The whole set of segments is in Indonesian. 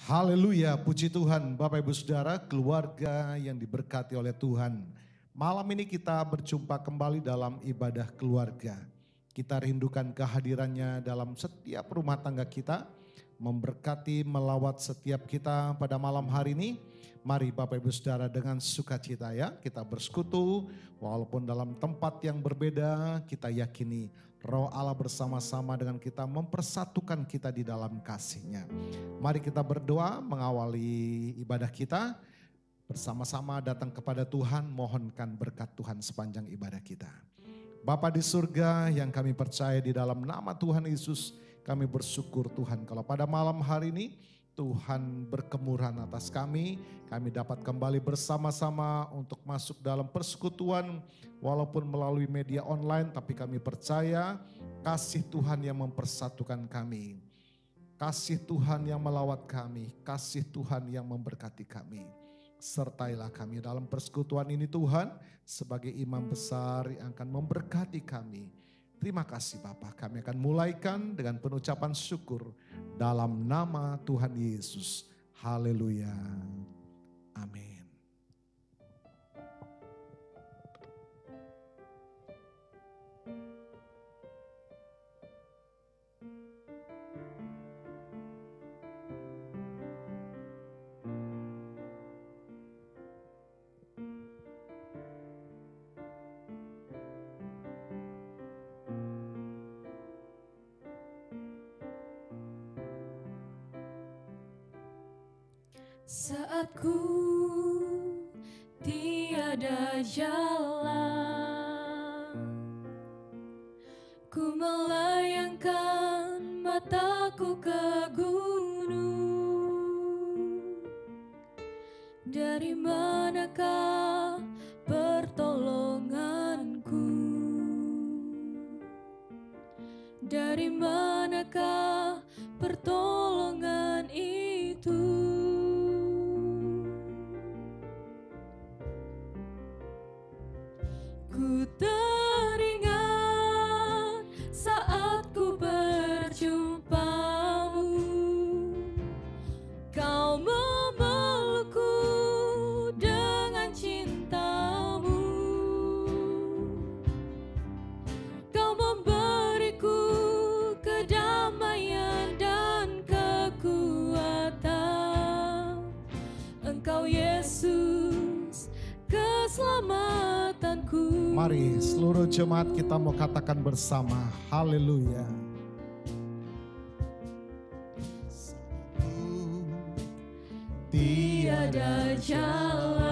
Haleluya, puji Tuhan Bapak Ibu Saudara, keluarga yang diberkati oleh Tuhan. Malam ini kita berjumpa kembali dalam ibadah keluarga. Kita rindukan kehadirannya dalam setiap rumah tangga kita, memberkati melawat setiap kita pada malam hari ini. Mari Bapak Ibu Saudara dengan sukacita ya, kita bersekutu walaupun dalam tempat yang berbeda, kita yakini Roh Allah bersama-sama dengan kita mempersatukan kita di dalam kasih-Nya. Mari kita berdoa mengawali ibadah kita, bersama-sama datang kepada Tuhan, mohonkan berkat Tuhan sepanjang ibadah kita. Bapa di surga yang kami percaya di dalam nama Tuhan Yesus, kami bersyukur Tuhan kalau pada malam hari ini Tuhan berkemurahan atas kami dapat kembali bersama-sama untuk masuk dalam persekutuan walaupun melalui media online, tapi kami percaya kasih Tuhan yang mempersatukan kami. Kasih Tuhan yang melawat kami, kasih Tuhan yang memberkati kami. Sertailah kami dalam persekutuan ini Tuhan sebagai imam besar yang akan memberkati kami. Terima kasih Bapa, kami akan mulaikan dengan penucapan syukur dalam nama Tuhan Yesus. Haleluya. Amin. Saat ku tiada jalan, ku melayangkan mataku ke gunung. Dari manakah pertolonganku? Dari manakah pertolongan itu? Ku teringat saat ku berjumpamu, kau memelukku dengan cintamu, kau memberiku kedamaian dan kekuatan. Engkau Yesus, keselamatanku. Mari seluruh jemaat kita mau katakan bersama, haleluya. Tiada jalan,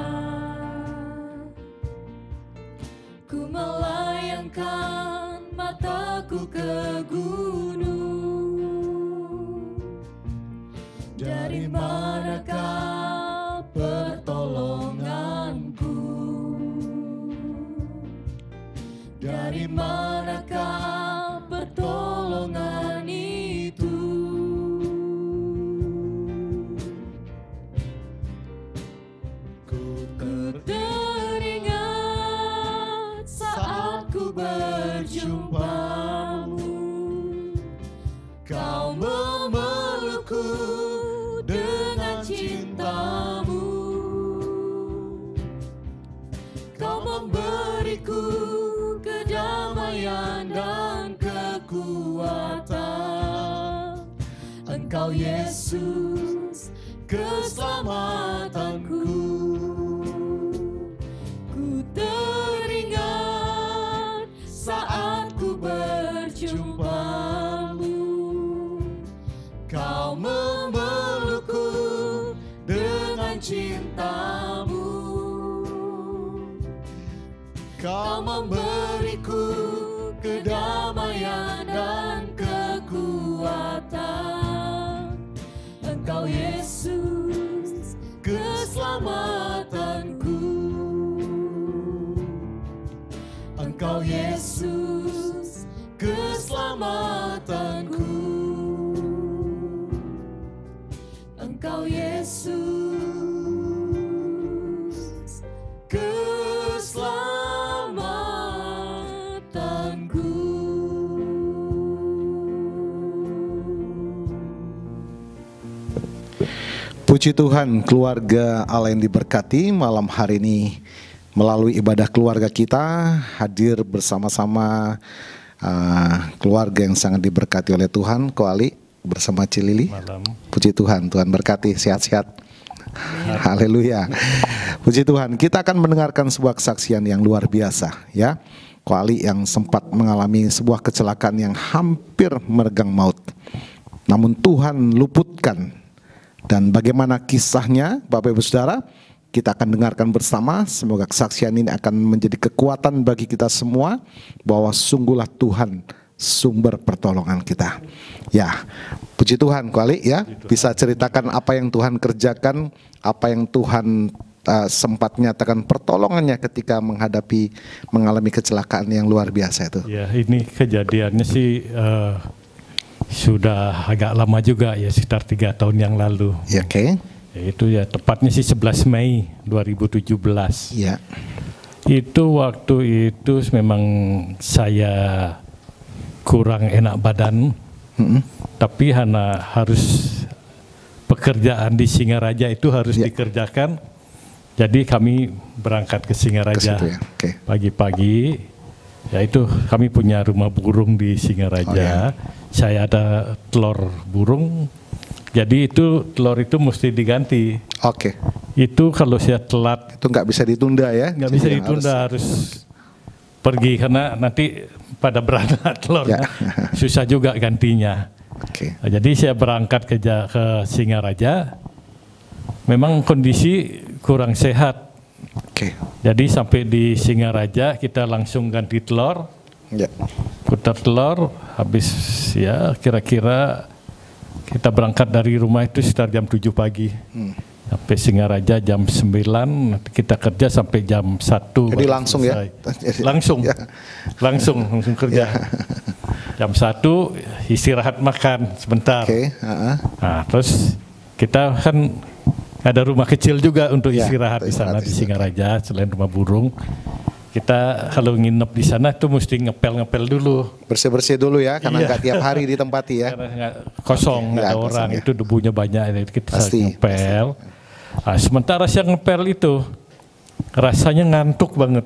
ku melayangkan mataku ke gunung. Dari manakah pertolonganku? Dari manakah pertolongan itu? Ku teringat saat ku berjumpamu, kau memelukku dengan cintamu, kau memberiku kedamaian dan kekuatan. Engkau Yesus, keselamatanku. Ku teringat saat ku berjumpamu, kau memelukku dengan cintamu, kau memberiku kedamaian dan kekuatan. Engkau Yesus, keselamatanku. Engkau Yesus, keselamatanku. Engkau Yesus, keselamatanku. Puji Tuhan, keluarga Allah yang diberkati, malam hari ini melalui ibadah keluarga kita hadir bersama-sama keluarga yang sangat diberkati oleh Tuhan. Ko Ali bersama Cilili. Malam. Puji Tuhan, Tuhan berkati, sehat-sehat. Haleluya. Puji Tuhan, kita akan mendengarkan sebuah kesaksian yang luar biasa ya. Ko Ali yang sempat mengalami sebuah kecelakaan yang hampir meregang maut, namun Tuhan luputkan. Dan bagaimana kisahnya, Bapak Ibu Saudara, kita akan dengarkan bersama. Semoga kesaksian ini akan menjadi kekuatan bagi kita semua, bahwa sungguhlah Tuhan sumber pertolongan kita. Ya, puji Tuhan, Ko Ali ya, bisa ceritakan apa yang Tuhan kerjakan, apa yang Tuhan sempat nyatakan pertolongannya ketika mengalami kecelakaan yang luar biasa itu. Ya, ini kejadiannya sih sudah agak lama juga ya, sekitar 3 tahun yang lalu. Ya, oke. Itu ya tepatnya sih 11 Mei 2017. Ya. Itu waktu itu memang saya kurang enak badan, tapi hanya harus pekerjaan di Singaraja itu harus dikerjakan. Jadi kami berangkat ke Singaraja ya? Okay. pagi-pagi. Ya itu kami punya rumah burung di Singaraja. Oh, ya. Saya ada telur burung. Jadi itu telur itu mesti diganti. Oke. Itu kalau saya telat Itu nggak bisa ditunda ya? nggak bisa ditunda, harus pergi karena nanti pada beranak telurnya. Susah juga gantinya. Oke. Nah, jadi saya berangkat ke Singaraja. Memang kondisi kurang sehat. Oke. Jadi sampai di Singaraja kita langsung ganti telur. Ya. Putar telur, habis ya kira-kira kita berangkat dari rumah itu sekitar jam 7 pagi. Sampai Singaraja jam 9, nanti kita kerja sampai jam 1. Jadi langsung selesai. ya? Langsung, Ya. langsung kerja. Jam 1 istirahat makan sebentar. Oke. Nah, terus kita kan ada rumah kecil juga untuk Ya, istirahat di sana di Singaraja selain rumah burung. Kita kalau nginep di sana tuh mesti ngepel dulu. Bersih-bersih dulu ya, karena Iya. nggak tiap hari ditempati ya. Karena kosong, nggak ada kosong, orang, ya. itu debunya banyak, jadi kita Pasti, ngepel. Nah, sementara saya ngepel itu, rasanya ngantuk banget,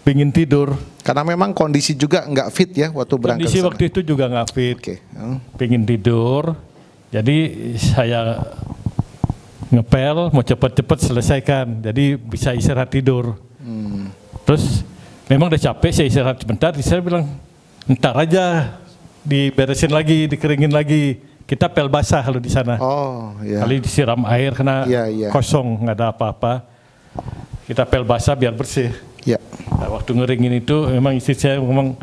pingin tidur. Karena memang kondisi juga nggak fit ya waktu berangkat. Kondisi sana. waktu itu juga nggak fit, Oke. pingin tidur. Jadi saya ngepel, mau cepat-cepat selesaikan, jadi bisa istirahat tidur. Terus memang udah capek, saya istirahat sebentar, saya bilang ntar aja diberesin lagi, dikeringin lagi. Kita pel basah kalau di sana. Oh ya. Kali disiram air karena Iya. kosong, nggak ada apa-apa. Kita pel basah biar bersih. Ya. Nah, waktu ngeringin itu memang istri saya ngomong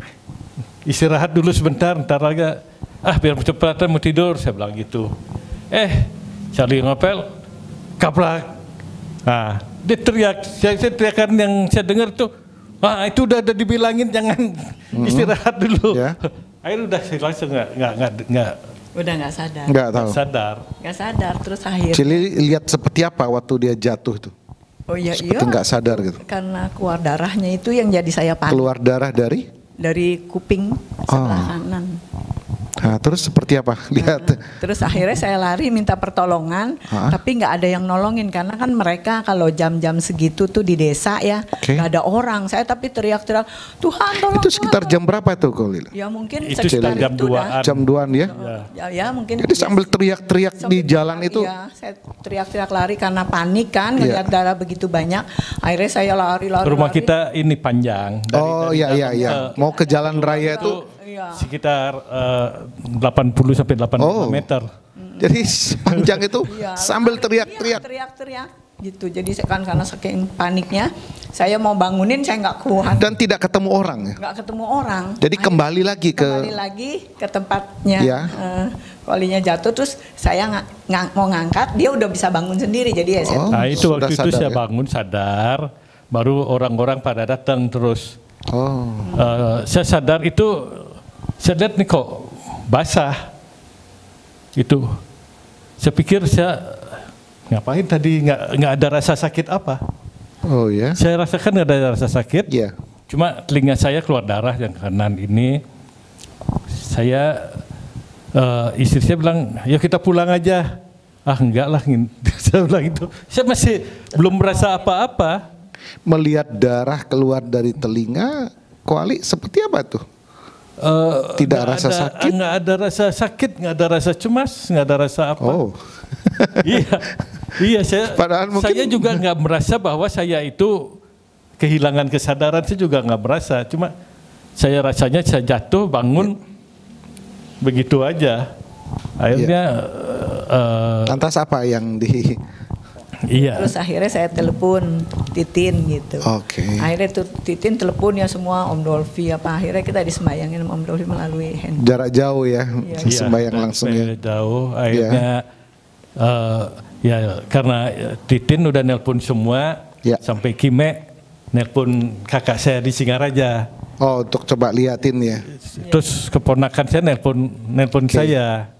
istirahat dulu sebentar, ntar lagi biar cepat mau tidur, saya bilang gitu. Cari ngepel, kaplak. Nah, dia teriak, saya teriakan yang saya dengar tuh, itu udah dibilangin jangan istirahat dulu. Ya. Akhirnya udah langsung nggak Udah nggak sadar. Nggak tahu. sadar. Nggak sadar, terus akhirnya. Cili lihat seperti apa waktu dia jatuh tuh? Oh iya, Seperti nggak sadar gitu. Karena keluar darahnya itu yang jadi saya panik. Keluar darah dari? Dari kuping sebelah kanan. Nah, terus seperti apa? Lihat. Terus akhirnya saya lari minta pertolongan, tapi nggak ada yang nolongin karena kan mereka kalau jam-jam segitu tuh di desa ya nggak ada orang. Saya tapi teriak-teriak, Tuhan tolong. Itu sekitar jam berapa tuh kau lihat? Ya mungkin Itu sekitar jam itu 2-an. dah. Jam 2-an ya? Ya mungkin. Jadi sambil teriak-teriak di jalan itu. Iya, saya teriak-teriak lari karena panik kan, Iya. ngeliat darah begitu banyak. Akhirnya saya lari. Rumah kita ini panjang. Oh iya. Mau ke jalan raya itu. Sekitar 80 sampai 85 meter. Jadi sepanjang itu sambil teriak-teriak. Teriak-teriak gitu. Jadi karena saking paniknya, saya mau bangunin saya nggak kuat. Dan tidak ketemu orang ya? Nggak ketemu orang. Jadi kembali lagi ke tempatnya. Ya. Kolinya jatuh, terus saya mau ngangkat, dia udah bisa bangun sendiri. Jadi ya saya Nah itu sudah waktu itu sadar saya ya? bangun sadar, baru orang-orang pada datang terus. Saya sadar itu, saya lihat nih kok basah. Itu, saya pikir saya ngapain tadi nggak ada rasa sakit apa? Oh ya? Saya rasakan nggak ada rasa sakit. Iya. Cuma telinga saya keluar darah yang kanan ini. Saya istri saya bilang, ya kita pulang aja. Enggak lah, Saya bilang itu. Saya masih belum merasa apa-apa. Melihat darah keluar dari telinga, Kuali seperti apa tuh? Tidak rasa sakit? Nggak ada rasa sakit, nggak ada rasa cemas, nggak ada rasa apa. Oh. Iya, saya Padahal juga nggak merasa bahwa saya itu kehilangan kesadaran. Saya juga nggak merasa. Cuma saya rasanya saya jatuh, bangun, begitu aja. Akhirnya. Lantas apa yang di? Iya. Terus akhirnya saya telepon Titin gitu. Oke. Akhirnya tuh Titin telepon ya semua Om Dolfi apa. Akhirnya kita disembayangin sama Om Dolfi melalui handphone. Jarak jauh ya, sembayang Iya, langsung ya. Jauh. Akhirnya ya karena Titin udah nelpon semua, sampai Kime nelpon kakak saya di Singaraja. Oh, untuk coba liatin ya. Terus keponakan saya nelpon saya.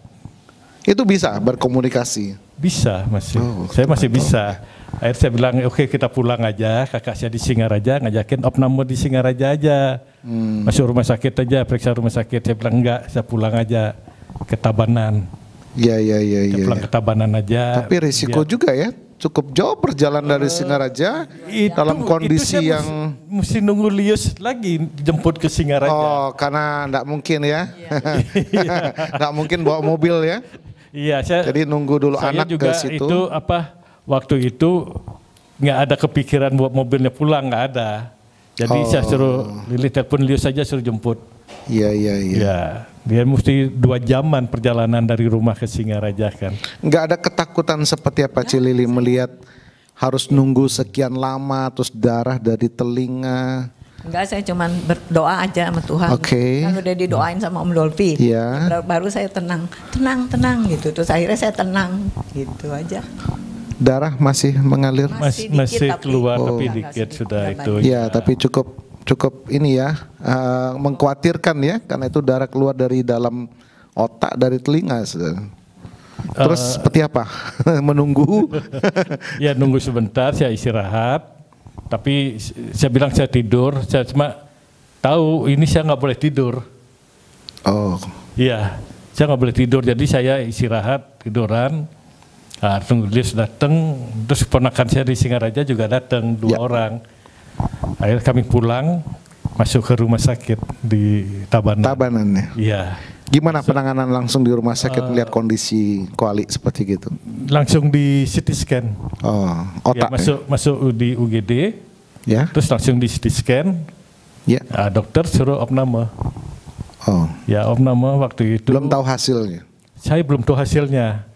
Itu bisa berkomunikasi. Bisa masih, saya masih bisa. Akhirnya saya bilang oke, kita pulang aja, kakak saya di Singaraja, ngajakin opname di Singaraja aja. Masuk rumah sakit aja, periksa rumah sakit. Saya bilang enggak, saya pulang aja ke Tabanan. Iya. Saya pulang ke Tabanan aja. Tapi risiko juga ya, cukup jauh perjalanan dari Singaraja dalam kondisi yang mesti nunggu Lius lagi jemput ke Singaraja. Oh, karena enggak mungkin ya. Enggak mungkin bawa mobil ya. Iya, jadi nunggu dulu anak juga ke situ. Itu waktu itu nggak ada kepikiran buat mobilnya pulang, nggak ada. Jadi saya suruh Lili telepon Lius saja suruh jemput. Iya. Ya, dia mesti 2 jaman perjalanan dari rumah ke Singaraja kan. Nggak ada ketakutan seperti apa Cilili melihat harus nunggu sekian lama terus darah dari telinga. Enggak, saya cuman berdoa aja sama Tuhan. Kan udah didoain sama Om Dolfi. Baru saya tenang gitu. Terus akhirnya saya tenang gitu aja. Darah masih mengalir? Masih keluar tapi dikit sudah itu. Ya, tapi cukup ini ya, mengkhawatirkan ya, karena itu darah keluar dari dalam otak, dari telinga. Terus seperti apa? Menunggu? Ya nunggu sebentar, saya istirahat. Tapi saya bilang saya tidur, saya cuma tahu ini saya nggak boleh tidur. Oh. Iya, saya nggak boleh tidur, jadi saya istirahat, tiduran. Tunggu dia datang, terus ponakan saya di Singaraja juga datang 2 orang. Akhirnya kami pulang, masuk ke rumah sakit di Tabanan. Tabanan ya? Iya. Gimana penanganan langsung di rumah sakit melihat kondisi Kuali seperti gitu? Langsung di CT scan. Oh, otak ya, masuk di UGD. Ya. Terus langsung di CT scan. Ya. Dokter suruh opname. Oh. Ya, opname waktu itu. Belum tahu hasilnya. Saya belum tahu hasilnya.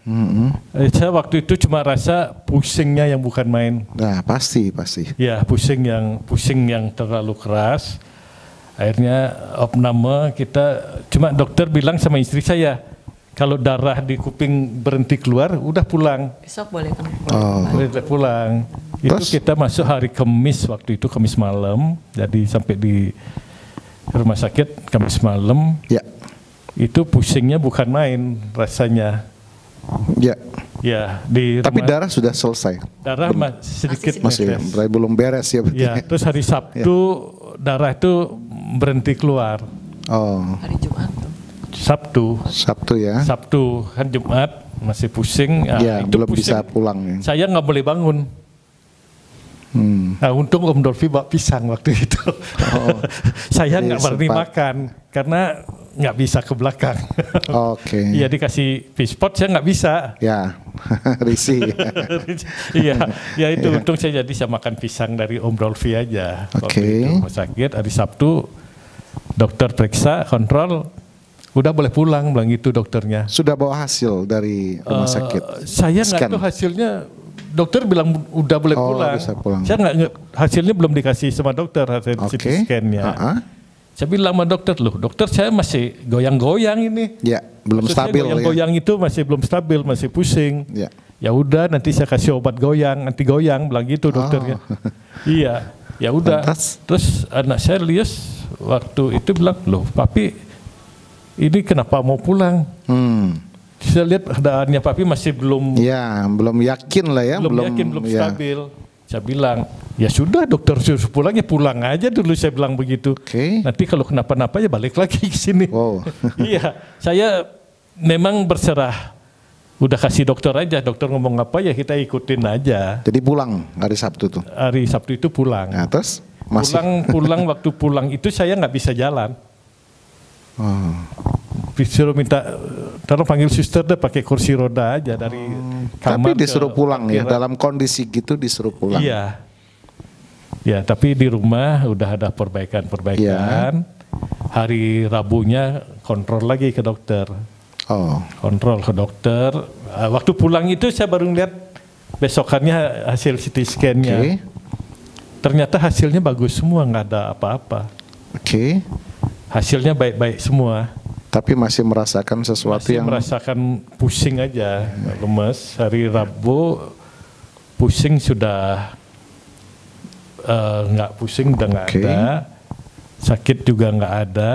Saya waktu itu cuma rasa pusingnya yang bukan main. Nah, pasti. Ya, pusing yang terlalu keras. Akhirnya opname kita, cuma dokter bilang sama istri saya, kalau darah di kuping berhenti keluar, udah pulang. Besok boleh pulang. Terus? Itu kita masuk hari Kamis, waktu itu Kamis malam, jadi sampai di rumah sakit Kamis malam. Ya. Itu pusingnya bukan main rasanya. Ya. Ya, di tapi darah sudah selesai. Darah sedikit masih belum beres ya. Ya, terus hari Sabtu darah itu berhenti keluar. Oh. Hari Jumat tuh. Sabtu ya. Sabtu kan Jumat masih pusing. Ya, belum pusing. Bisa pulang. Ya. Saya nggak boleh bangun. Nah, untung Om Dolfi bawa pisang waktu itu. Oh. Saya nggak berani makan karena nggak bisa ke belakang. Oke. Iya, dikasih fishpot saya nggak bisa. Ya, risih. Iya, itu untung saya jadi makan pisang dari Om Dolfi aja. Oke. Rumah sakit hari Sabtu dokter periksa kontrol, udah boleh pulang, bilang gitu dokternya. Sudah bawa hasil dari rumah sakit? Saya nggak tahu hasilnya. Dokter bilang udah boleh pulang. Saya nggak, hasilnya belum dikasih sama dokter hasil CT scan-nya. Saya bilang sama dokter, loh dokter saya masih goyang-goyang ini. Ya, belum stabil. Goyang-goyang itu masih belum stabil, masih pusing. Ya. Ya udah nanti saya kasih obat goyang, anti goyang, bilang gitu dokternya. Iya, ya udah. Terus anak saya Lius waktu itu bilang, loh papi ini kenapa mau pulang? Saya lihat keadaannya papi masih belum. Ya, belum yakin lah ya. Belum yakin, belum stabil. Saya bilang, ya sudah dokter suruh pulang, ya pulang aja dulu, saya bilang begitu. Nanti kalau kenapa-napa ya balik lagi ke sini. Wow. Iya, saya memang berserah udah kasih dokter aja, dokter ngomong apa ya kita ikutin aja. Jadi pulang hari Sabtu tuh? Hari Sabtu itu pulang. Nah, terus? Masih? Pulang waktu pulang itu saya nggak bisa jalan. Disuruh minta, tolong panggil suster deh pakai kursi roda aja dari kamar. Tapi disuruh pulang ya, dalam kondisi gitu disuruh pulang. Iya. Ya, tapi di rumah udah ada perbaikan-perbaikan. Ya. Hari Rabunya kontrol lagi ke dokter. Kontrol ke dokter. Waktu pulang itu saya baru lihat besokannya hasil CT scan-nya. Ternyata hasilnya bagus semua, nggak ada apa-apa. Hasilnya baik-baik semua. Tapi masih merasakan sesuatu masih merasakan pusing aja, lemes. Hari Rabu pusing sudah nggak pusing, udah nggak ada. Sakit juga nggak ada.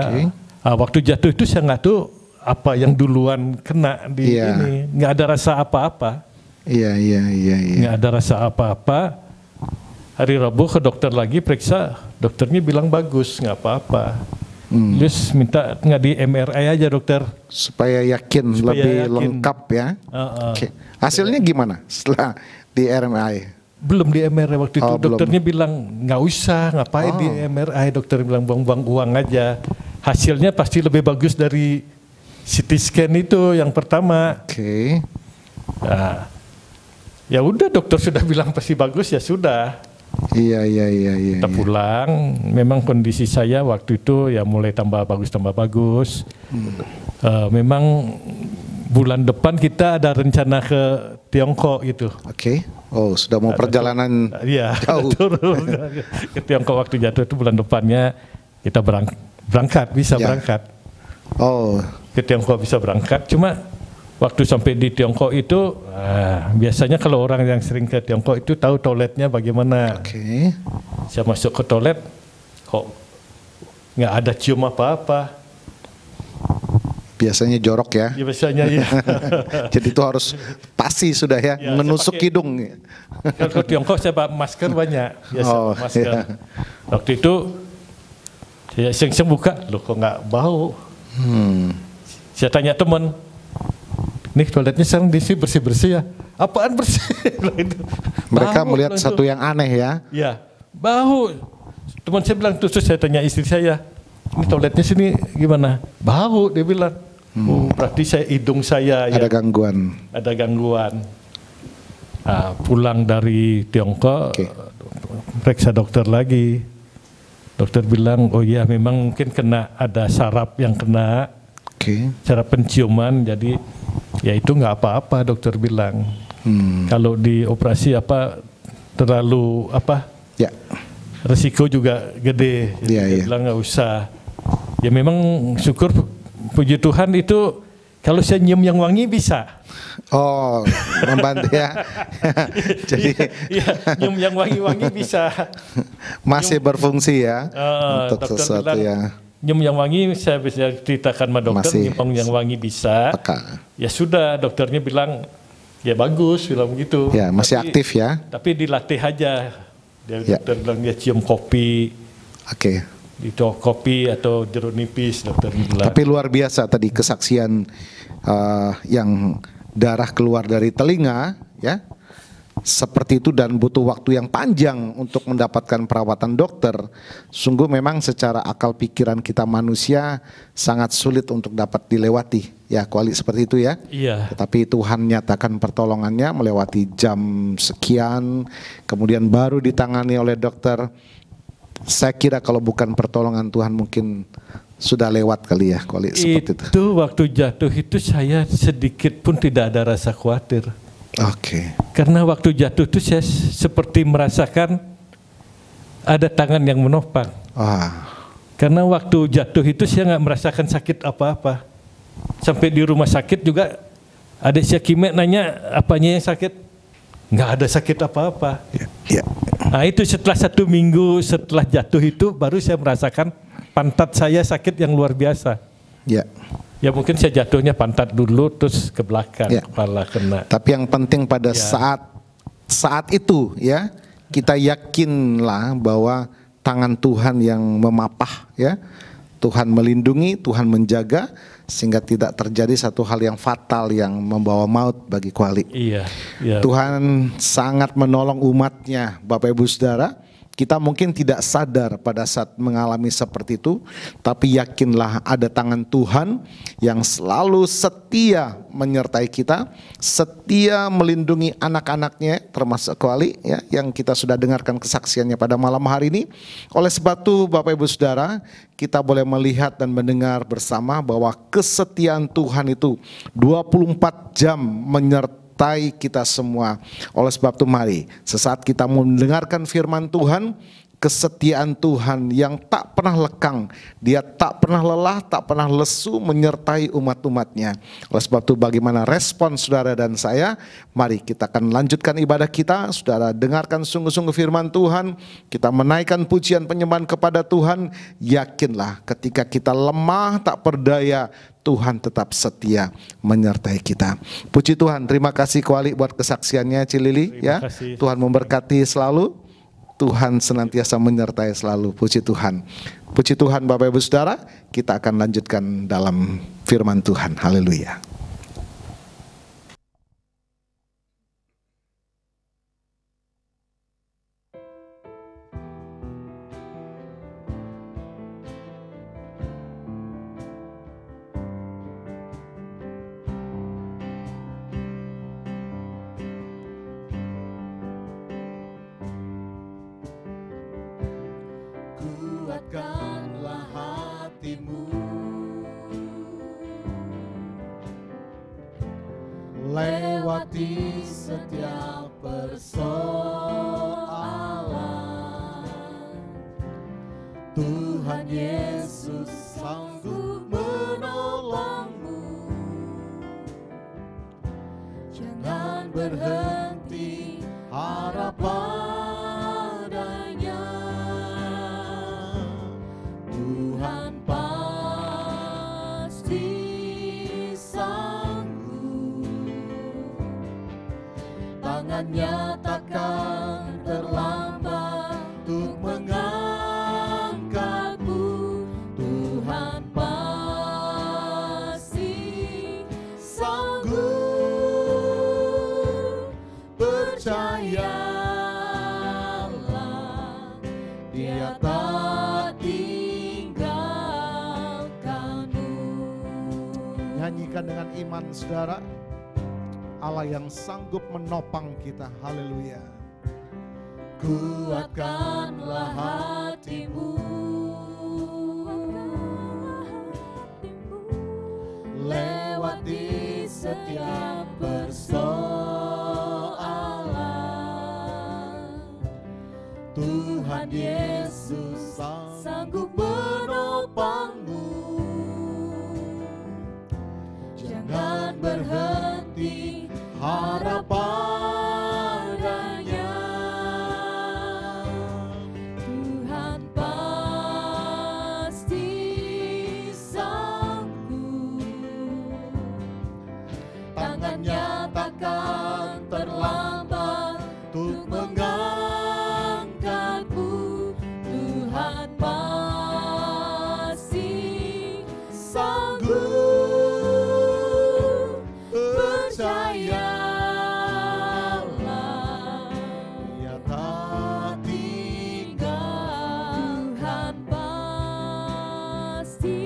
Waktu jatuh itu saya nggak tahu apa yang duluan kena di ini. Nggak ada rasa apa-apa. Iya. Nggak ada rasa apa-apa. Hari Rabu ke dokter lagi periksa, dokternya bilang bagus, nggak apa-apa. Terus minta nggak di MRI aja dokter. Supaya yakin, lebih lengkap ya. Hasilnya gimana setelah di MRI? Belum di MRI waktu itu, dokternya bilang nggak usah, ngapain di MRI, dokter bilang buang-buang uang aja. Hasilnya pasti lebih bagus dari CT scan itu yang pertama. Nah, ya udah dokter sudah bilang pasti bagus, ya sudah. Iya. Kita pulang, memang kondisi saya waktu itu ya mulai tambah bagus. Memang bulan depan kita ada rencana ke Tiongkok gitu. Sudah mau perjalanan jauh. Ke Tiongkok waktu jatuh itu bulan depannya kita berangkat, bisa berangkat. Ke Tiongkok bisa berangkat, cuma waktu sampai di Tiongkok itu, biasanya kalau orang yang sering ke Tiongkok itu tahu toiletnya bagaimana. Saya masuk ke toilet, kok nggak ada cium apa-apa. Biasanya jorok ya? Biasanya ya. Jadi itu harus pasti sudah ya, menusuk hidung. Kalau ke Tiongkok saya pakai masker banyak, biasa masker. Waktu itu saya iseng-iseng buka, loh kok nggak bau. Saya tanya teman, nih toiletnya sekarang di sini bersih-bersih ya. Apaan bersih? Mereka melihat satu yang aneh ya? Ya, bau. Teman saya bilang, terus saya tanya istri saya, ini toiletnya sini gimana? Bau, dia bilang. Berarti hidung saya ada gangguan. Ada gangguan. Pulang dari Tiongkok, periksa dokter lagi. Dokter bilang, oh iya memang mungkin ada saraf yang kena. Saraf penciuman, jadi ya itu nggak apa-apa, dokter bilang. Kalau dioperasi terlalu resiko juga gede. Dia bilang nggak usah. Ya memang syukur, puji Tuhan itu kalau saya nyium yang wangi bisa. Membantu ya. Jadi nyium yang wangi-wangi bisa. Masih berfungsi ya untuk sesuatu ya. Nyium yang wangi saya bisa ceritakan sama dokter, nyium yang wangi bisa. Ya sudah, dokternya bilang ya bagus, bilang begitu. Ya masih aktif ya. Tapi dilatih aja. Dokter bilang dia cium kopi. Itu kopi atau jeruk nipis, dokter bilang. Tapi luar biasa tadi kesaksian yang darah keluar dari telinga ya, seperti itu, dan butuh waktu yang panjang untuk mendapatkan perawatan dokter. Sungguh memang secara akal pikiran kita manusia sangat sulit untuk dapat dilewati ya, kualitas seperti itu ya. Tetapi Tuhan nyatakan pertolongannya melewati jam sekian, kemudian baru ditangani oleh dokter. Saya kira kalau bukan pertolongan Tuhan mungkin sudah lewat kali ya, seperti itu. Itu waktu jatuh itu saya sedikit pun tidak ada rasa khawatir. Karena waktu jatuh itu saya seperti merasakan ada tangan yang menopang. Karena waktu jatuh itu saya nggak merasakan sakit apa-apa. Sampai di rumah sakit juga adik saya Kimek nanya apanya yang sakit. Nggak ada sakit apa-apa. Nah itu setelah 1 minggu setelah jatuh itu baru saya merasakan pantat saya sakit yang luar biasa. Ya mungkin saya jatuhnya pantat dulu terus ke belakang, kepala kena. Tapi yang penting pada saat itu ya, kita yakinlah bahwa tangan Tuhan yang memapah ya, Tuhan melindungi, Tuhan menjaga, sehingga tidak terjadi satu hal yang fatal yang membawa maut bagi Kuali. Iya. Tuhan sangat menolong umatnya, Bapak Ibu Saudara. Kita mungkin tidak sadar pada saat mengalami seperti itu, tapi yakinlah ada tangan Tuhan yang selalu setia menyertai kita, setia melindungi anak-anaknya termasuk Kuali ya, yang kita sudah dengarkan kesaksiannya pada malam hari ini. Oleh sebab itu Bapak Ibu Saudara, kita boleh melihat dan mendengar bersama bahwa kesetiaan Tuhan itu 24 jam menyertai kita semua. Oleh sebab itu mari sesaat kita mendengarkan firman Tuhan, kesetiaan Tuhan yang tak pernah lekang, Dia tak pernah lelah, tak pernah lesu menyertai umat-umatnya. Oleh sebab itu bagaimana respon saudara dan saya? Mari kita akan lanjutkan ibadah kita. Saudara dengarkan sungguh-sungguh firman Tuhan, kita menaikkan pujian penyembahan kepada Tuhan. Yakinlah ketika kita lemah tak berdaya, Tuhan tetap setia menyertai kita. Puji Tuhan, terima kasih Kuali buat kesaksiannya Cilili ya. Tuhan memberkati selalu. Tuhan senantiasa menyertai selalu. Puji Tuhan. Puji Tuhan Bapak Ibu Saudara, kita akan lanjutkan dalam firman Tuhan. Haleluya. Kuatkanlah hatimu, lewati setiap persoalan. Tuhan Yesus sanggup menolongmu. Jangan berhenti harap padanya. Tuhan pasti sanggup. Tangannya takkan terlambat untuk mengangkatmu. Tuhan pasti sanggup. Percayalah, Dia tak tinggalkanmu. Nyanyikan dengan iman saudara, Allah yang sanggup menopang kita. Haleluya. Kuatkanlah hatimu, lewati setiap persoalan. Tuhan Yesus sanggup menopangmu. Jangan berhenti harap padanya. Tuhan pasti sanggup. Tangannya takkan terlambat untuk mengangkatmu. Tuhan pasti sanggup. Percayalah, Dia tak tinggal. Tuhan pasti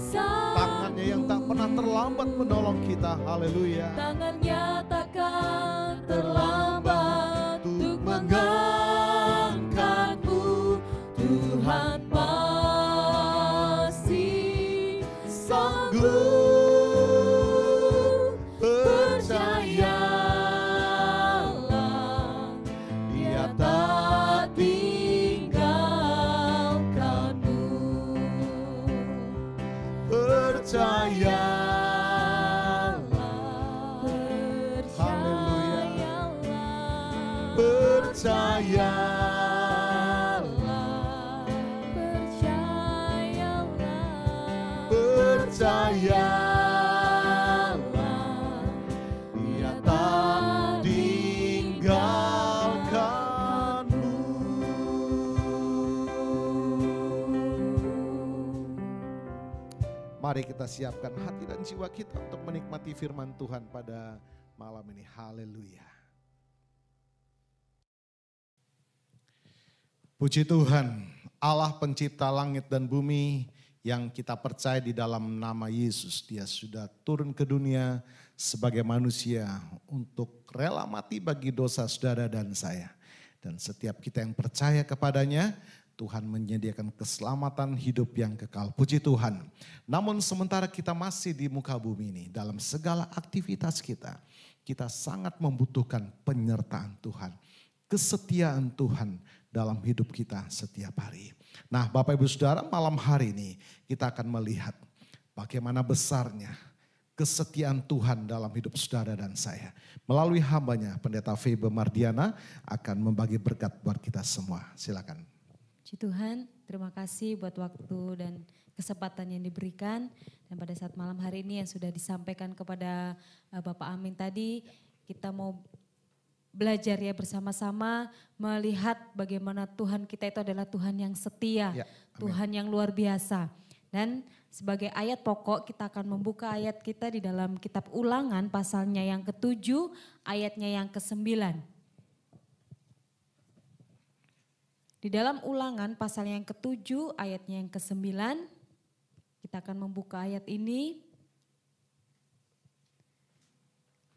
sanggup. Tangannya yang tak pernah terlambat menolong kita. Haleluya. Tangannya takkan terlambat untuk mengangkatmu. Tuhan pasti sanggup. Percayalah, Dia tak tinggalkanmu. Percayalah, percayalah, percayalah, percayalah, percayalah, Dia tak tinggalkanmu. Mari kita siapkan hati dan jiwa kita untuk menikmati firman Tuhan pada malam ini. Haleluya. Puji Tuhan, Allah pencipta langit dan bumi yang kita percaya di dalam nama Yesus. Dia sudah turun ke dunia sebagai manusia untuk rela mati bagi dosa saudara dan saya. Dan setiap kita yang percaya kepadanya, Tuhan menyediakan keselamatan hidup yang kekal. Puji Tuhan. Namun sementara kita masih di muka bumi ini, dalam segala aktivitas kita sangat membutuhkan penyertaan Tuhan, kesetiaan Tuhan dalam hidup kita setiap hari. Nah, Bapak Ibu Saudara, malam hari ini kita akan melihat bagaimana besarnya kesetiaan Tuhan dalam hidup saudara dan saya. Melalui hambanya, Pendeta Febe Mardiana akan membagi berkat buat kita semua. Silakan. Puji Tuhan, terima kasih buat waktu dan kesempatan yang diberikan. Dan pada saat malam hari ini yang sudah disampaikan kepada Bapak Amin tadi, kita mau belajar ya bersama-sama melihat bagaimana Tuhan kita itu adalah Tuhan yang setia, Ya, Tuhan yang luar biasa. Dan sebagai ayat pokok kita akan membuka ayat kita di dalam kitab Ulangan pasalnya yang ke-7, ayatnya yang ke-9. Di dalam Ulangan pasal yang ke-7 ayatnya yang ke-9, kita akan membuka ayat ini.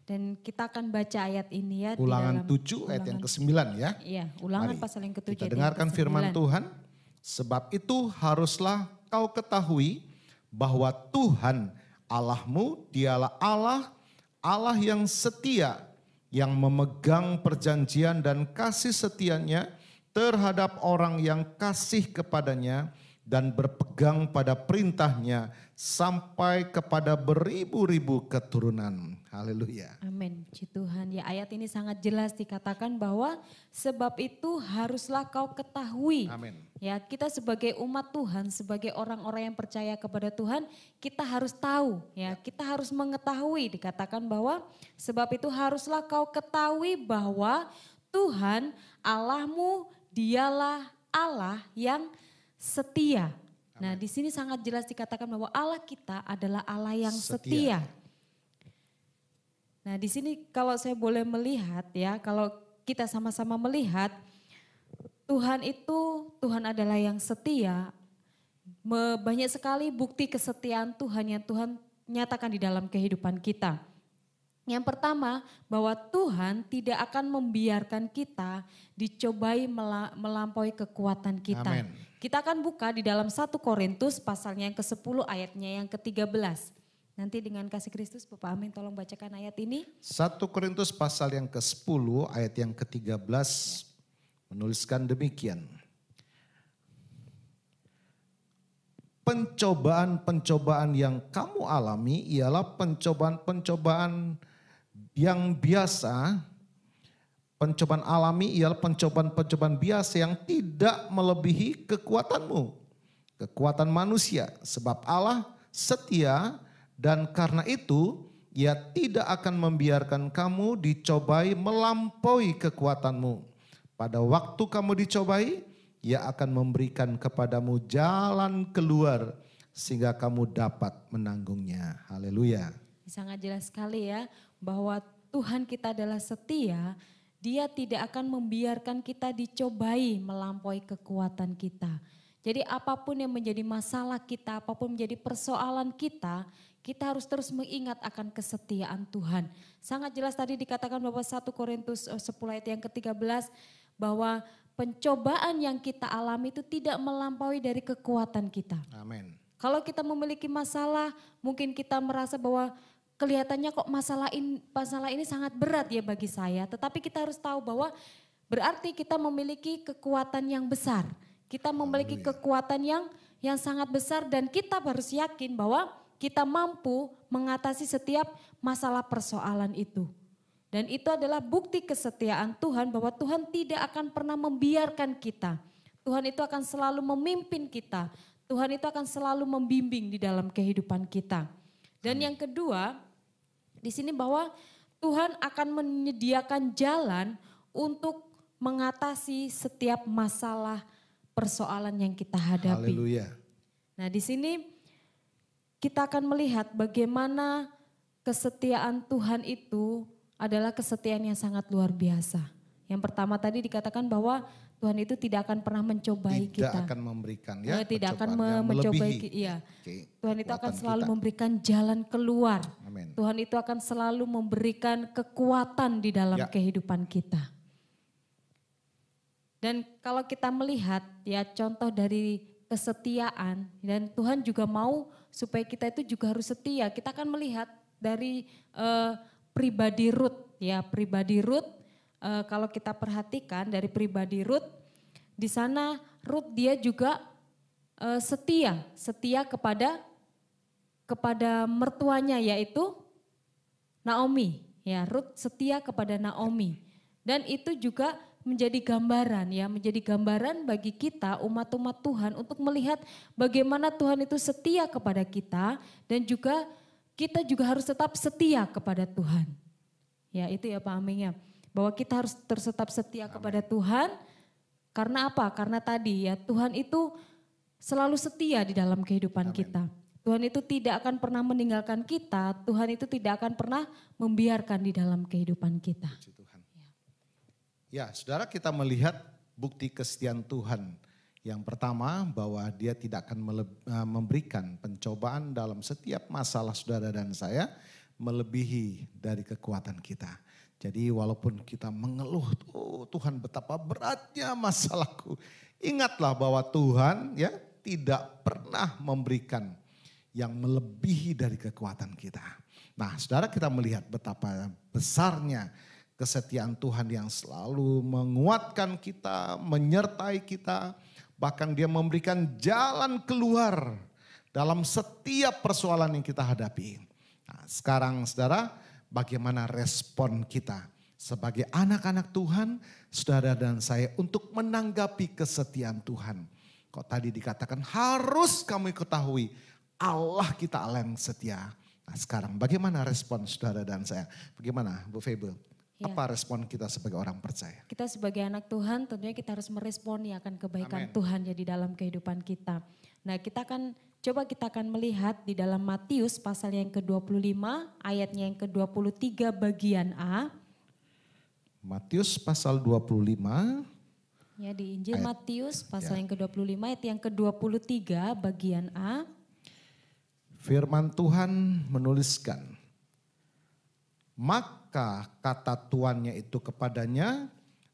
Dan kita akan baca ayat ini ya. Ulangan di dalam 7 ayat yang ke-9 ya. Iya, Ulangan Mari pasal yang ke-7 kita ayat dengarkan yang ke-9. firman Tuhan. Sebab itu haruslah kau ketahui bahwa Tuhan Allahmu dialah Allah, Allah yang setia, yang memegang perjanjian dan kasih setianya terhadap orang yang kasih kepadanya dan berpegang pada perintahnya sampai kepada beribu-ribu keturunan. Haleluya. Amin, puji Tuhan. Ya, ayat ini sangat jelas dikatakan bahwa sebab itu haruslah kau ketahui. Amin. Ya, kita sebagai umat Tuhan, sebagai orang-orang yang percaya kepada Tuhan, kita harus tahu, ya, kita harus mengetahui. Dikatakan bahwa sebab itu haruslah kau ketahui bahwa Tuhan Allahmu dialah Allah yang setia. Nah, di sini sangat jelas dikatakan bahwa Allah kita adalah Allah yang setia. Nah, di sini kalau saya boleh melihat ya, kalau kita sama-sama melihat Tuhan adalah yang setia. Banyak sekali bukti kesetiaan Tuhan yang Tuhan nyatakan di dalam kehidupan kita. Yang pertama, bahwa Tuhan tidak akan membiarkan kita dicobai melampaui kekuatan kita. Amin. Kita akan buka di dalam 1 Korintus pasalnya yang ke-10 ayatnya yang ke-13. Nanti dengan kasih Kristus Bapak Amin tolong bacakan ayat ini. 1 Korintus pasal yang ke-10 ayat yang ke-13 menuliskan demikian. Pencobaan-pencobaan yang kamu alami ialah pencobaan-pencobaan yang biasa. Pencobaan alami ialah pencobaan-pencobaan biasa yang tidak melebihi kekuatanmu. Kekuatan manusia. Sebab Allah setia dan karena itu Ia tidak akan membiarkan kamu dicobai melampaui kekuatanmu. Pada waktu kamu dicobai, Ia akan memberikan kepadamu jalan keluar sehingga kamu dapat menanggungnya. Haleluya. Sangat jelas sekali ya bahwa Tuhan kita adalah setia. Dia tidak akan membiarkan kita dicobai melampaui kekuatan kita. Jadi apapun yang menjadi masalah kita, apapun menjadi persoalan kita harus terus mengingat akan kesetiaan Tuhan. Sangat jelas tadi dikatakan bahwa 1 Korintus 10 ayat yang ke-13 bahwa pencobaan yang kita alami itu tidak melampaui dari kekuatan kita. Amin. Kalau kita memiliki masalah, mungkin kita merasa bahwa kelihatannya kok masalah ini sangat berat ya bagi saya. Tetapi kita harus tahu bahwa berarti kita memiliki kekuatan yang besar. Kita memiliki kekuatan yang sangat besar dan kita harus yakin bahwa kita mampu mengatasi setiap masalah persoalan itu. Dan itu adalah bukti kesetiaan Tuhan bahwa Tuhan tidak akan pernah membiarkan kita. Tuhan itu akan selalu memimpin kita. Tuhan itu akan selalu membimbing di dalam kehidupan kita. Dan yang kedua, di sini bahwa Tuhan akan menyediakan jalan untuk mengatasi setiap masalah persoalan yang kita hadapi. Haleluya. Nah, di sini kita akan melihat bagaimana kesetiaan Tuhan itu adalah kesetiaan yang sangat luar biasa. Yang pertama tadi dikatakan bahwa Tuhan itu tidak akan pernah mencobai kita. Tidak akan memberikan ya. Tidak akan pencobaan yang mencobai melebihi. iya. Tuhan itu akan kekuatan selalu kita. memberikan jalan keluar. Amin. Tuhan itu akan selalu memberikan kekuatan di dalam Ya. kehidupan kita. Dan kalau kita melihat ya contoh dari kesetiaan, dan Tuhan juga mau supaya kita itu juga harus setia. Kita akan melihat dari pribadi Rut ya, pribadi Rut. Kalau kita perhatikan dari pribadi Rut, di sana Rut dia juga setia kepada mertuanya yaitu Naomi. Ya, Rut setia kepada Naomi. Dan itu juga menjadi gambaran ya, menjadi gambaran bagi kita umat-umat Tuhan untuk melihat bagaimana Tuhan itu setia kepada kita dan juga kita juga harus tetap setia kepada Tuhan. Ya, itu ya Pak Aming ya. Bahwa kita harus terus tetap setia kepada Tuhan. Karena apa? Karena tadi ya Tuhan itu selalu setia di dalam kehidupan kita. Tuhan itu tidak akan pernah meninggalkan kita. Tuhan itu tidak akan pernah membiarkan di dalam kehidupan kita. Puji Tuhan. Ya, saudara, kita melihat bukti kesetiaan Tuhan. Yang pertama bahwa dia tidak akan memberikan pencobaan dalam setiap masalah saudara dan saya melebihi dari kekuatan kita. Jadi walaupun kita mengeluh, oh Tuhan betapa beratnya masalahku. Ingatlah bahwa Tuhan ya tidak pernah memberikan yang melebihi dari kekuatan kita. Nah, saudara, kita melihat betapa besarnya kesetiaan Tuhan yang selalu menguatkan kita, menyertai kita. Bahkan dia memberikan jalan keluar dalam setiap persoalan yang kita hadapi. Nah, sekarang saudara, bagaimana respon kita sebagai anak-anak Tuhan, saudara dan saya untuk menanggapi kesetiaan Tuhan. Kok tadi dikatakan harus kamu ketahui Allah kita Allah yang setia. Nah, sekarang bagaimana respon saudara dan saya? Bagaimana Bu Febe? Ya. Apa respon kita sebagai orang percaya? Kita sebagai anak Tuhan tentunya kita harus meresponi akan kebaikan Amen. Tuhan ya di dalam kehidupan kita. Nah, kita akan melihat di dalam Matius pasal yang ke-25 ayatnya yang ke-23 bagian A. Matius pasal 25. Ya, di Injil Ayat, Matius pasal ya. yang ke-25 ayat yang ke-23 bagian A. Firman Tuhan menuliskan, maka kata tuannya itu kepadanya,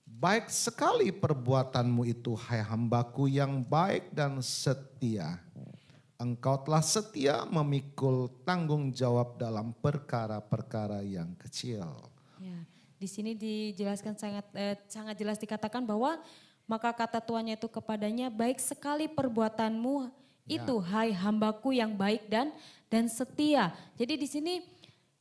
baik sekali perbuatanmu itu hai hambaku yang baik dan setia. Engkau telah setia memikul tanggung jawab dalam perkara-perkara yang kecil. Ya, di sini dijelaskan sangat jelas dikatakan bahwa maka kata tuannya itu kepadanya, baik sekali perbuatanmu itu hai hambaku yang baik dan setia. Jadi di sini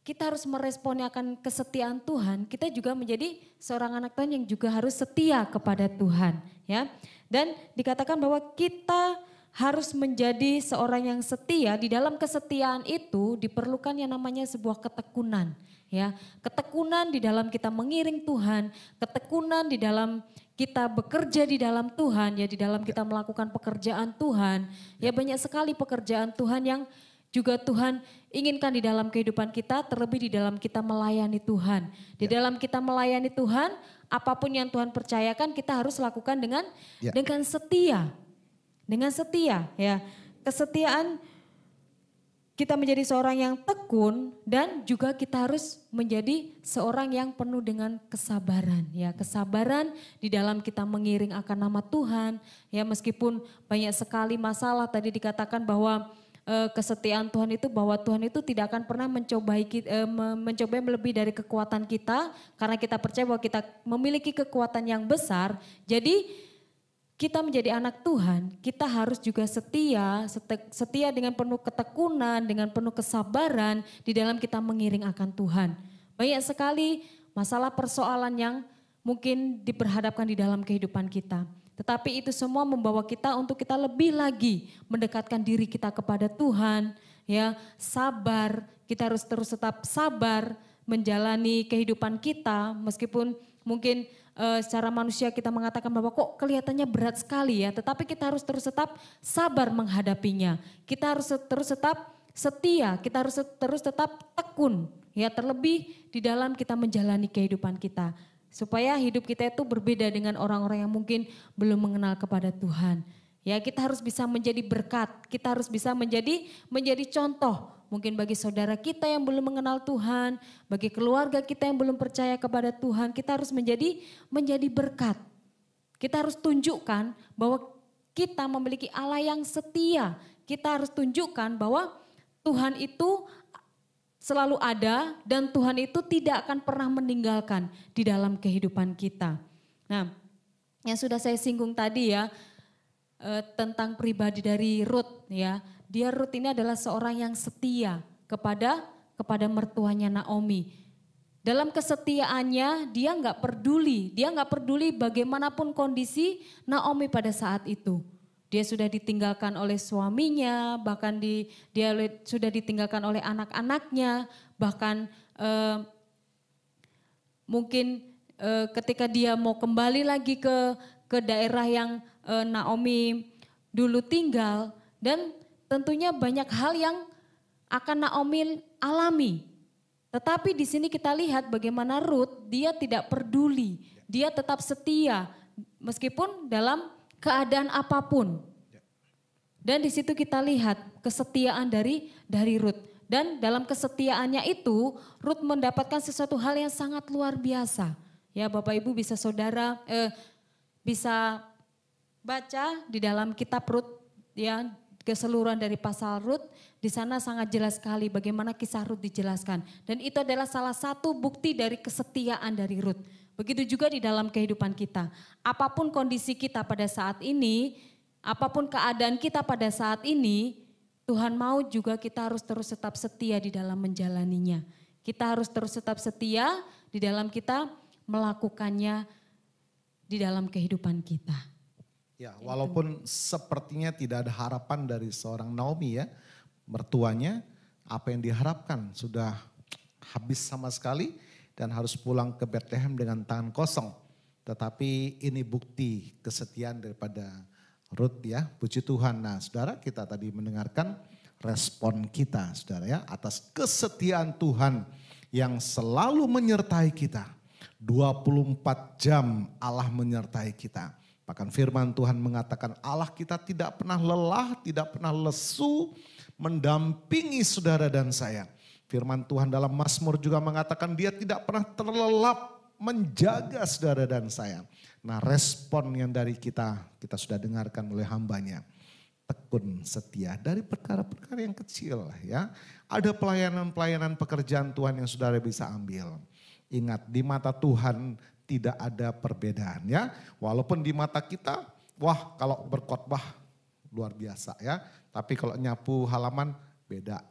kita harus meresponi akan kesetiaan Tuhan. Kita juga menjadi seorang anak Tuhan yang juga harus setia kepada Tuhan, ya. Dan dikatakan bahwa kita harus menjadi seorang yang setia. Di dalam kesetiaan itu diperlukan yang namanya sebuah ketekunan, ya. Ketekunan di dalam kita mengiring Tuhan, ketekunan di dalam kita bekerja di dalam Tuhan, ya, di dalam kita melakukan pekerjaan Tuhan. Ya, banyak sekali pekerjaan Tuhan yang juga Tuhan inginkan di dalam kehidupan kita, terlebih di dalam kita melayani Tuhan. Di dalam kita melayani Tuhan, apapun yang Tuhan percayakan kita harus lakukan dengan setia. Dengan setia, ya. Kesetiaan kita menjadi seorang yang tekun dan juga kita harus menjadi seorang yang penuh dengan kesabaran, ya. Kesabaran di dalam kita mengiring akan nama Tuhan, ya, meskipun banyak sekali masalah tadi dikatakan bahwa kesetiaan Tuhan itu bahwa Tuhan itu tidak akan pernah mencobai melebihi dari kekuatan kita karena kita percaya bahwa kita memiliki kekuatan yang besar. Jadi kita menjadi anak Tuhan, kita harus juga setia dengan penuh ketekunan, dengan penuh kesabaran di dalam kita mengiring akan Tuhan. Banyak sekali masalah persoalan yang mungkin diperhadapkan di dalam kehidupan kita. Tetapi itu semua membawa kita untuk kita lebih lagi mendekatkan diri kita kepada Tuhan, ya, sabar. Kita harus terus tetap sabar menjalani kehidupan kita meskipun mungkin secara manusia kita mengatakan bahwa kok kelihatannya berat sekali ya, tetapi kita harus terus tetap sabar menghadapinya. Kita harus terus tetap setia, kita harus terus tetap tekun. Ya, terlebih di dalam kita menjalani kehidupan kita. Supaya hidup kita itu berbeda dengan orang-orang yang mungkin belum mengenal kepada Tuhan. Ya, kita harus bisa menjadi berkat, kita harus bisa menjadi contoh. Mungkin bagi saudara kita yang belum mengenal Tuhan, bagi keluarga kita yang belum percaya kepada Tuhan, kita harus menjadi berkat. Kita harus tunjukkan bahwa kita memiliki Allah yang setia. Kita harus tunjukkan bahwa Tuhan itu selalu ada dan Tuhan itu tidak akan pernah meninggalkan di dalam kehidupan kita. Nah, yang sudah saya singgung tadi ya, tentang pribadi dari Ruth ya. Ruth ini adalah seorang yang setia kepada mertuanya Naomi. Dalam kesetiaannya dia nggak peduli bagaimanapun kondisi Naomi pada saat itu. Dia sudah ditinggalkan oleh suaminya, bahkan dia sudah ditinggalkan oleh anak-anaknya, bahkan mungkin ketika dia mau kembali lagi ke daerah yang Naomi dulu tinggal, dan tentunya banyak hal yang akan Naomi alami. Tetapi di sini kita lihat bagaimana Ruth, dia tidak peduli, dia tetap setia meskipun dalam keadaan apapun. Dan di situ kita lihat kesetiaan dari Ruth. Dan dalam kesetiaannya itu, Ruth mendapatkan sesuatu hal yang sangat luar biasa. Ya, Bapak Ibu bisa bisa baca di dalam kitab Ruth ya, keseluruhan dari pasal Ruth. Di sana sangat jelas sekali bagaimana kisah Ruth dijelaskan. Dan itu adalah salah satu bukti dari kesetiaan dari Ruth. Begitu juga di dalam kehidupan kita. Apapun kondisi kita pada saat ini, apapun keadaan kita pada saat ini, Tuhan mau juga kita harus terus tetap setia di dalam menjalaninya. Kita harus terus tetap setia di dalam kita melakukannya di dalam kehidupan kita. Ya, walaupun sepertinya tidak ada harapan dari seorang Naomi ya, mertuanya, apa yang diharapkan sudah habis sama sekali. Dan harus pulang ke Bethlehem dengan tangan kosong. Tetapi ini bukti kesetiaan daripada Ruth ya, puji Tuhan. Nah saudara, kita tadi mendengarkan respon kita saudara ya, atas kesetiaan Tuhan yang selalu menyertai kita. 24 jam Allah menyertai kita. Bahkan firman Tuhan mengatakan Allah kita tidak pernah lelah, tidak pernah lesu mendampingi saudara dan saya. Firman Tuhan dalam Mazmur juga mengatakan dia tidak pernah terlelap menjaga saudara dan saya. Nah respon yang dari kita sudah dengarkan oleh hambanya. Tekun setia dari perkara-perkara yang kecil ya. Ada pelayanan-pelayanan pekerjaan Tuhan yang saudara bisa ambil. Ingat di mata Tuhan tidak ada perbedaan ya. Walaupun di mata kita, wah kalau berkhotbah luar biasa ya. Tapi kalau nyapu halaman beda.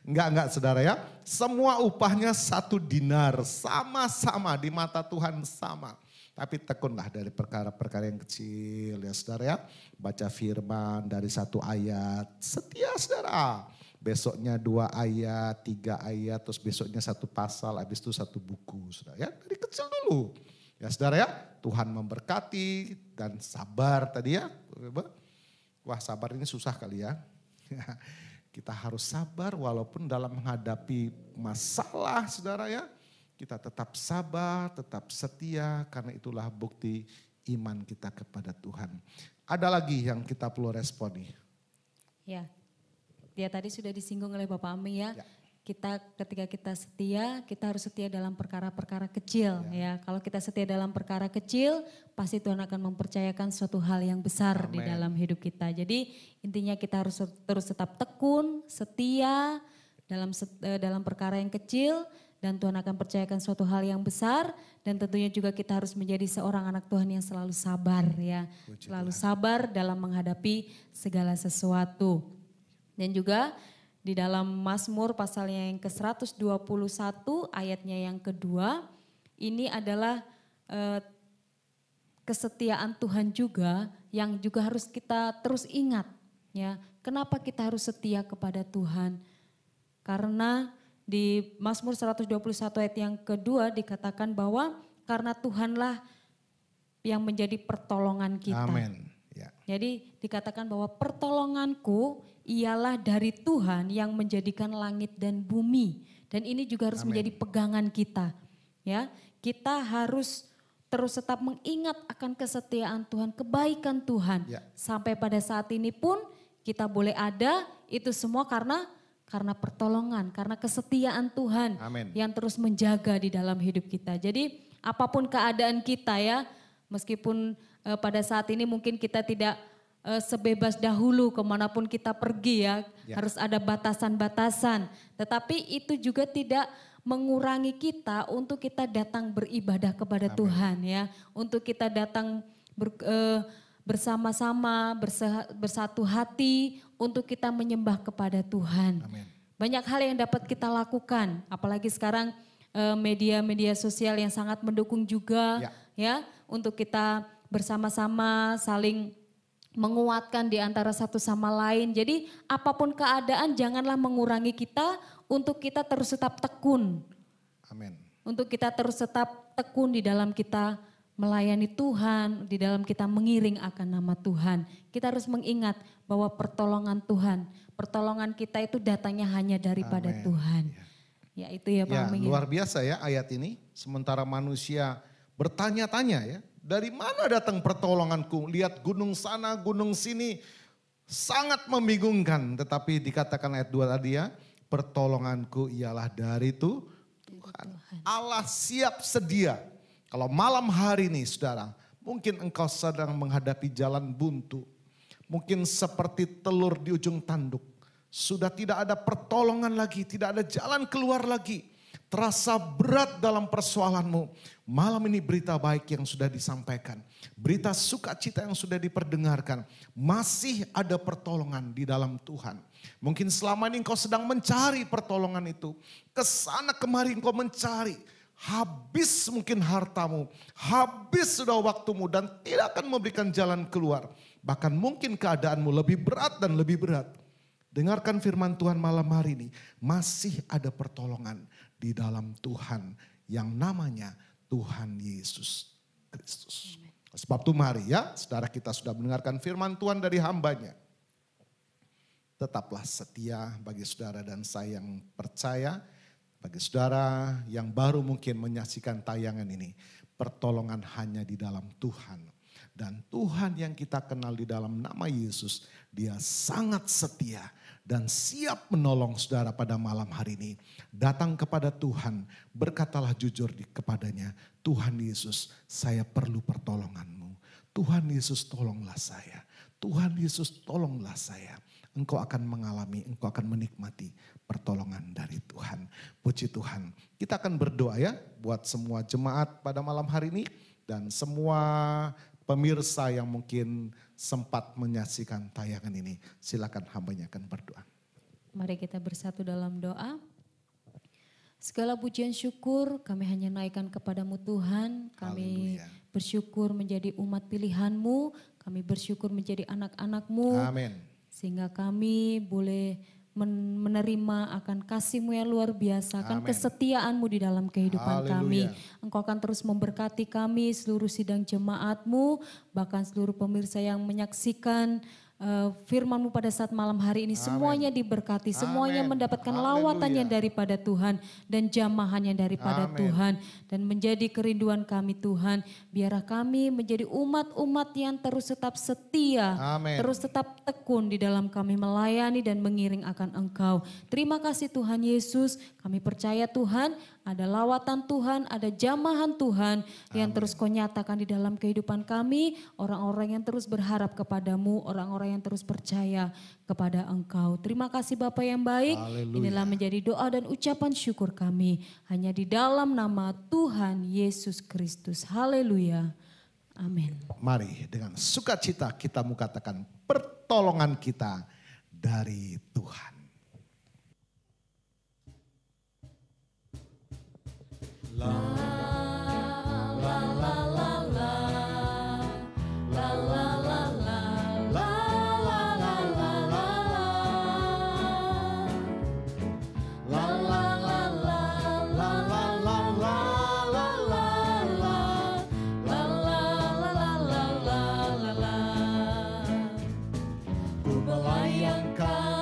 Enggak saudara ya. Semua upahnya 1 dinar. Sama-sama di mata Tuhan sama. Tapi tekunlah dari perkara-perkara yang kecil ya saudara ya. Baca firman dari 1 ayat. Setia saudara. Besoknya 2 ayat, 3 ayat. Terus besoknya 1 pasal. Habis itu 1 buku saudara ya. Dari kecil dulu. Ya saudara ya. Tuhan memberkati dan sabar tadi ya. Wah sabar ini susah kali ya. Kita harus sabar walaupun dalam menghadapi masalah saudara ya. Kita tetap sabar, tetap setia karena itulah bukti iman kita kepada Tuhan. Ada lagi yang kita perlu respon nih. Ya tadi sudah disinggung oleh Bapak Ami ya. Ketika kita setia, kita harus setia dalam perkara-perkara kecil ya. Kalau kita setia dalam perkara kecil, pasti Tuhan akan mempercayakan suatu hal yang besar di dalam hidup kita. Jadi intinya kita harus terus tetap tekun, setia dalam perkara yang kecil, dan Tuhan akan percayakan suatu hal yang besar, dan tentunya juga kita harus menjadi seorang anak Tuhan yang selalu sabar ya. Selalu sabar dalam menghadapi segala sesuatu. Dan juga di dalam Mazmur pasalnya yang ke-121 ayatnya yang kedua, ini adalah kesetiaan Tuhan juga yang juga harus kita terus ingat ya. Kenapa kita harus setia kepada Tuhan? Karena di Mazmur 121 ayat yang kedua dikatakan bahwa karena Tuhanlah yang menjadi pertolongan kita. Amin. Ya. Jadi dikatakan bahwa pertolonganku ialah dari Tuhan yang menjadikan langit dan bumi. Dan ini juga harus menjadi pegangan kita. Ya, kita harus terus tetap mengingat akan kesetiaan Tuhan, kebaikan Tuhan. Ya. Sampai pada saat ini pun kita boleh ada, itu semua karena pertolongan, karena kesetiaan Tuhan Amin. yang terus menjaga di dalam hidup kita. Jadi apapun keadaan kita ya, meskipun pada saat ini mungkin kita tidak sebebas dahulu kemanapun kita pergi ya, harus ada batasan-batasan. Tetapi itu juga tidak mengurangi kita untuk kita datang beribadah kepada Tuhan ya, untuk kita datang bersama-sama, bersatu hati untuk kita menyembah kepada Tuhan. Amin. Banyak hal yang dapat kita lakukan, apalagi sekarang media-media sosial yang sangat mendukung juga ya untuk kita bersama-sama saling menguatkan di antara satu sama lain. Jadi apapun keadaan janganlah mengurangi kita untuk kita terus tetap tekun. Amin. Untuk kita terus tetap tekun di dalam kita melayani Tuhan, di dalam kita mengiring akan nama Tuhan. Kita harus mengingat bahwa pertolongan Tuhan, pertolongan kita itu datangnya hanya daripada Tuhan. Ya itu ya Pak. Luar biasa ya ayat ini. Sementara manusia bertanya-tanya ya, dari mana datang pertolonganku? Lihat gunung sana, gunung sini, sangat membingungkan. Tetapi dikatakan ayat 2 tadi ya, pertolonganku ialah dari Tuhan. Allah siap sedia. Kalau malam hari ini saudara, mungkin engkau sedang menghadapi jalan buntu. Mungkin seperti telur di ujung tanduk. Sudah tidak ada pertolongan lagi, tidak ada jalan keluar lagi. Terasa berat dalam persoalanmu. Malam ini berita baik yang sudah disampaikan. Berita sukacita yang sudah diperdengarkan. Masih ada pertolongan di dalam Tuhan. Mungkin selama ini engkau sedang mencari pertolongan itu. Kesana kemari engkau mencari. Habis mungkin hartamu, habis sudah waktumu dan tidak akan memberikan jalan keluar. Bahkan mungkin keadaanmu lebih berat dan lebih berat. Dengarkan firman Tuhan malam hari ini. Masih ada pertolongan di dalam Tuhan yang namanya Tuhan Yesus Kristus. Sebab itu mari ya, saudara kita sudah mendengarkan firman Tuhan dari hambanya. Tetaplah setia bagi saudara dan saya yang percaya. Bagi saudara yang baru mungkin menyaksikan tayangan ini, pertolongan hanya di dalam Tuhan. Dan Tuhan yang kita kenal di dalam nama Yesus, Dia sangat setia dan siap menolong saudara pada malam hari ini. Datang kepada Tuhan, berkatalah jujur kepadanya, Tuhan Yesus, saya perlu pertolongan-Mu. Tuhan Yesus, tolonglah saya. Tuhan Yesus, tolonglah saya. Engkau akan mengalami, engkau akan menikmati pertolongan dari Tuhan. Puji Tuhan. Kita akan berdoa ya buat semua jemaat pada malam hari ini. Dan semua pemirsa yang mungkin sempat menyaksikan tayangan ini. Silakan hambanya akan berdoa. Mari kita bersatu dalam doa. Segala pujian syukur kami hanya naikkan kepadamu Tuhan. Kami bersyukur menjadi umat pilihan-Mu. Kami bersyukur menjadi anak-anak-Mu. Amin. Sehingga kami boleh menerima akan kasih-Mu yang luar biasa, akan kesetiaan-Mu di dalam kehidupan kami. Engkau akan terus memberkati kami, seluruh sidang jemaat-Mu, bahkan seluruh pemirsa yang menyaksikan firman-Mu pada saat malam hari ini. Semuanya diberkati, semuanya mendapatkan lawatannya daripada Tuhan dan jamahannya daripada Tuhan. Dan menjadi kerinduan kami Tuhan, biarlah kami menjadi umat-umat yang terus tetap setia, terus tetap tekun di dalam kami melayani dan mengiring akan Engkau. Terima kasih Tuhan Yesus, kami percaya Tuhan ada lawatan Tuhan, ada jamahan Tuhan yang terus Kau nyatakan di dalam kehidupan kami. Orang-orang yang terus berharap kepadamu, orang-orang yang terus percaya kepada Engkau. Terima kasih Bapa yang baik. Inilah menjadi doa dan ucapan syukur kami. Hanya di dalam nama Tuhan Yesus Kristus. Haleluya. Amin. Mari dengan sukacita kita mau katakan pertolongan kita dari Tuhan. La la la la la la la la la la la la la la la la la la. Ku melayangkan